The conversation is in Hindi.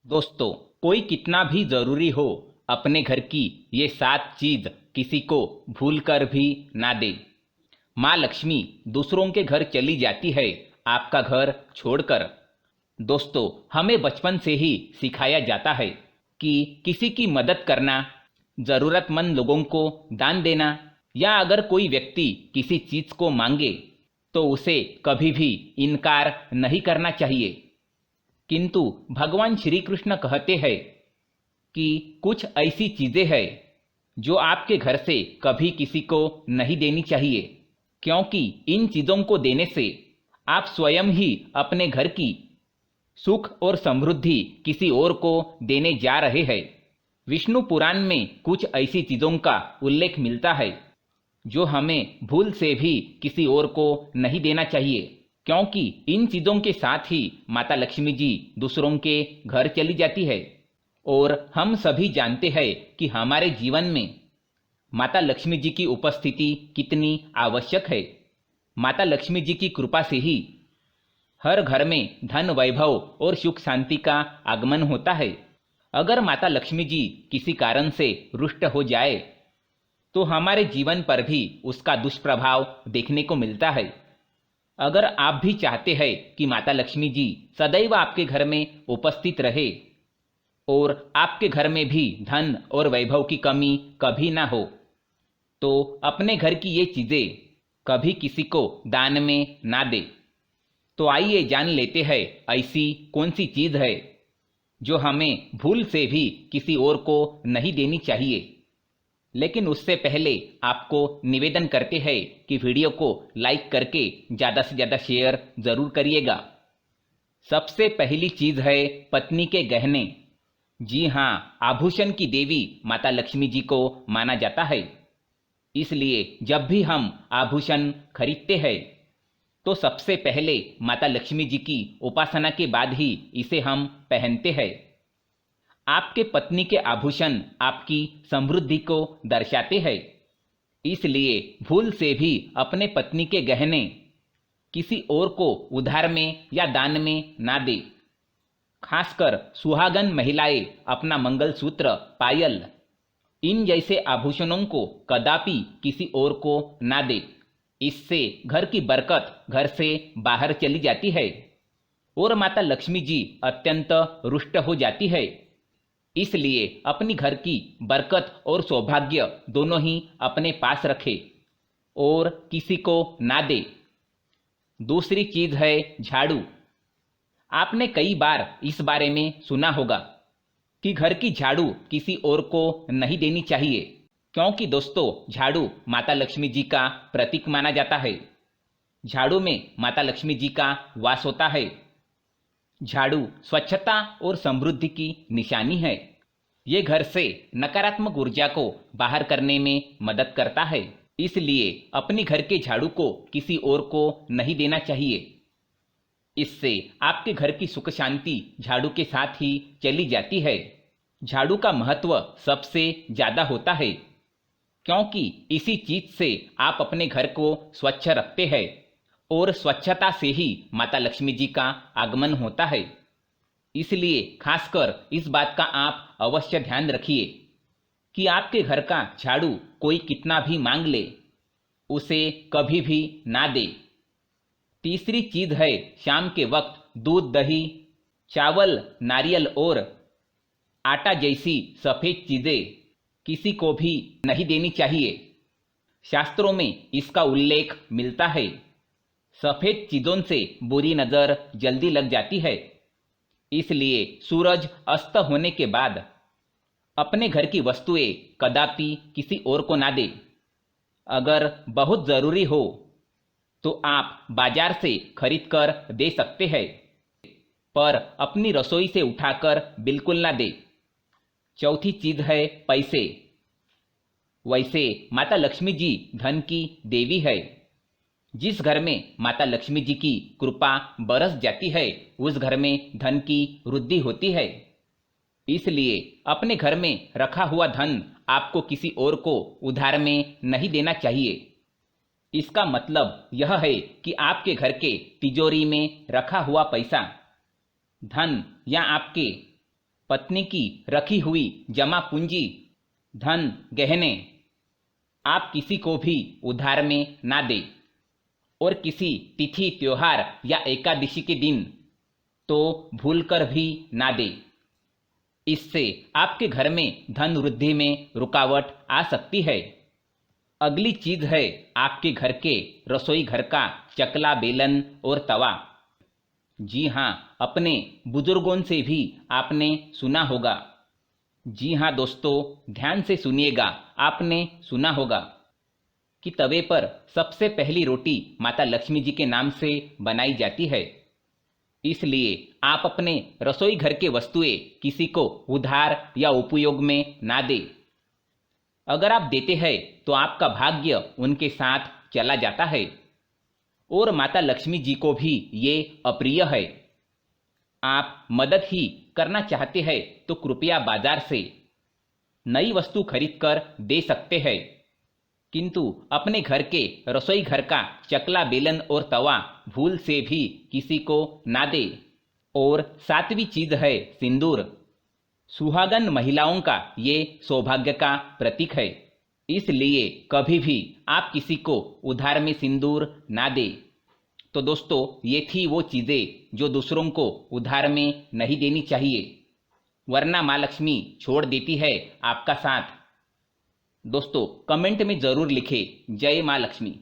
दोस्तों, कोई कितना भी जरूरी हो, अपने घर की ये 7 चीज किसी को भूल कर भी ना दे। माँ लक्ष्मी दूसरों के घर चली जाती है, आपका घर छोड़कर। दोस्तों, हमें बचपन से ही सिखाया जाता है कि किसी की मदद करना, जरूरतमंद लोगों को दान देना, या अगर कोई व्यक्ति किसी चीज को मांगे तो उसे कभी भी इनकार नहीं करना चाहिए। किंतु भगवान श्री कृष्ण कहते हैं कि कुछ ऐसी चीजें हैं जो आपके घर से कभी किसी को नहीं देनी चाहिए, क्योंकि इन चीजों को देने से आप स्वयं ही अपने घर की सुख और समृद्धि किसी और को देने जा रहे हैं। विष्णु पुराण में कुछ ऐसी चीजों का उल्लेख मिलता है जो हमें भूल से भी किसी और को नहीं देना चाहिए, क्योंकि इन चीजों के साथ ही माता लक्ष्मी जी दूसरों के घर चली जाती है। और हम सभी जानते हैं कि हमारे जीवन में माता लक्ष्मी जी की उपस्थिति कितनी आवश्यक है। माता लक्ष्मी जी की कृपा से ही हर घर में धन, वैभव और सुख शांति का आगमन होता है। अगर माता लक्ष्मी जी किसी कारण से रुष्ट हो जाए तो हमारे जीवन पर भी उसका दुष्प्रभाव देखने को मिलता है। अगर आप भी चाहते हैं कि माता लक्ष्मी जी सदैव आपके घर में उपस्थित रहे और आपके घर में भी धन और वैभव की कमी कभी ना हो, तो अपने घर की ये चीजें कभी किसी को दान में ना दे। तो आइए जान लेते हैं ऐसी कौन सी चीज है जो हमें भूल से भी किसी और को नहीं देनी चाहिए। लेकिन उससे पहले आपको निवेदन करते हैं कि वीडियो को लाइक करके ज़्यादा से ज़्यादा शेयर ज़रूर करिएगा। सबसे पहली चीज़ है पत्नी के गहने। जी हाँ, आभूषण की देवी माता लक्ष्मी जी को माना जाता है। इसलिए जब भी हम आभूषण खरीदते हैं तो सबसे पहले माता लक्ष्मी जी की उपासना के बाद ही इसे हम पहनते हैं। आपके पत्नी के आभूषण आपकी समृद्धि को दर्शाते हैं, इसलिए भूल से भी अपने पत्नी के गहने किसी और को उधार में या दान में ना दे। खासकर सुहागन महिलाएं अपना मंगलसूत्र, पायल, इन जैसे आभूषणों को कदापि किसी और को ना दे। इससे घर की बरकत घर से बाहर चली जाती है और माता लक्ष्मी जी अत्यंत रुष्ट हो जाती है। इसलिए अपनी घर की बरकत और सौभाग्य दोनों ही अपने पास रखे और किसी को ना दे। दूसरी चीज है झाड़ू। आपने कई बार इस बारे में सुना होगा कि घर की झाड़ू किसी और को नहीं देनी चाहिए, क्योंकि दोस्तों झाड़ू माता लक्ष्मी जी का प्रतीक माना जाता है। झाड़ू में माता लक्ष्मी जी का वास होता है। झाड़ू स्वच्छता और समृद्धि की निशानी है। ये घर से नकारात्मक ऊर्जा को बाहर करने में मदद करता है। इसलिए अपने घर के झाड़ू को किसी और को नहीं देना चाहिए। इससे आपके घर की सुख शांति झाड़ू के साथ ही चली जाती है। झाड़ू का महत्व सबसे ज्यादा होता है, क्योंकि इसी चीज से आप अपने घर को स्वच्छ रखते हैं और स्वच्छता से ही माता लक्ष्मी जी का आगमन होता है। इसलिए खासकर इस बात का आप अवश्य ध्यान रखिए कि आपके घर का झाड़ू कोई कितना भी मांग ले, उसे कभी भी ना दे। तीसरी चीज है शाम के वक्त दूध, दही, चावल, नारियल और आटा जैसी सफेद चीजें किसी को भी नहीं देनी चाहिए। शास्त्रों में इसका उल्लेख मिलता है। सफेद चीजों से बुरी नजर जल्दी लग जाती है। इसलिए सूरज अस्त होने के बाद अपने घर की वस्तुएं कदापि किसी और को ना दे। अगर बहुत जरूरी हो तो आप बाजार से खरीद कर दे सकते हैं, पर अपनी रसोई से उठाकर बिल्कुल ना दे। चौथी चीज है पैसे। वैसे माता लक्ष्मी जी धन की देवी है। जिस घर में माता लक्ष्मी जी की कृपा बरस जाती है, उस घर में धन की वृद्धि होती है। इसलिए अपने घर में रखा हुआ धन आपको किसी और को उधार में नहीं देना चाहिए। इसका मतलब यह है कि आपके घर के तिजोरी में रखा हुआ पैसा, धन या आपके पत्नी की रखी हुई जमा पूंजी, धन, गहने आप किसी को भी उधार में ना दें। और किसी तिथि, त्योहार या एकादशी के दिन तो भूलकर भी ना दें। इससे आपके घर में धन वृद्धि में रुकावट आ सकती है। अगली चीज है आपके घर के रसोई घर का चकला, बेलन और तवा। जी हाँ, अपने बुजुर्गों से भी आपने सुना होगा। जी हाँ दोस्तों, ध्यान से सुनिएगा। आपने सुना होगा कि तवे पर सबसे पहली रोटी माता लक्ष्मी जी के नाम से बनाई जाती है। इसलिए आप अपने रसोई घर के वस्तुएं किसी को उधार या उपयोग में ना दें। अगर आप देते हैं तो आपका भाग्य उनके साथ चला जाता है और माता लक्ष्मी जी को भी ये अप्रिय है। आप मदद ही करना चाहते हैं तो कृपया बाजार से नई वस्तु खरीदकर दे सकते हैं, किंतु अपने घर के रसोई घर का चकला, बेलन और तवा भूल से भी किसी को ना दे। और सातवीं चीज है सिंदूर। सुहागन महिलाओं का ये सौभाग्य का प्रतीक है, इसलिए कभी भी आप किसी को उधार में सिंदूर ना दे। तो दोस्तों, ये थी वो चीजें जो दूसरों को उधार में नहीं देनी चाहिए, वरना माँ लक्ष्मी छोड़ देती है आपका साथ। दोस्तों, कमेंट में जरूर लिखें जय माँ लक्ष्मी।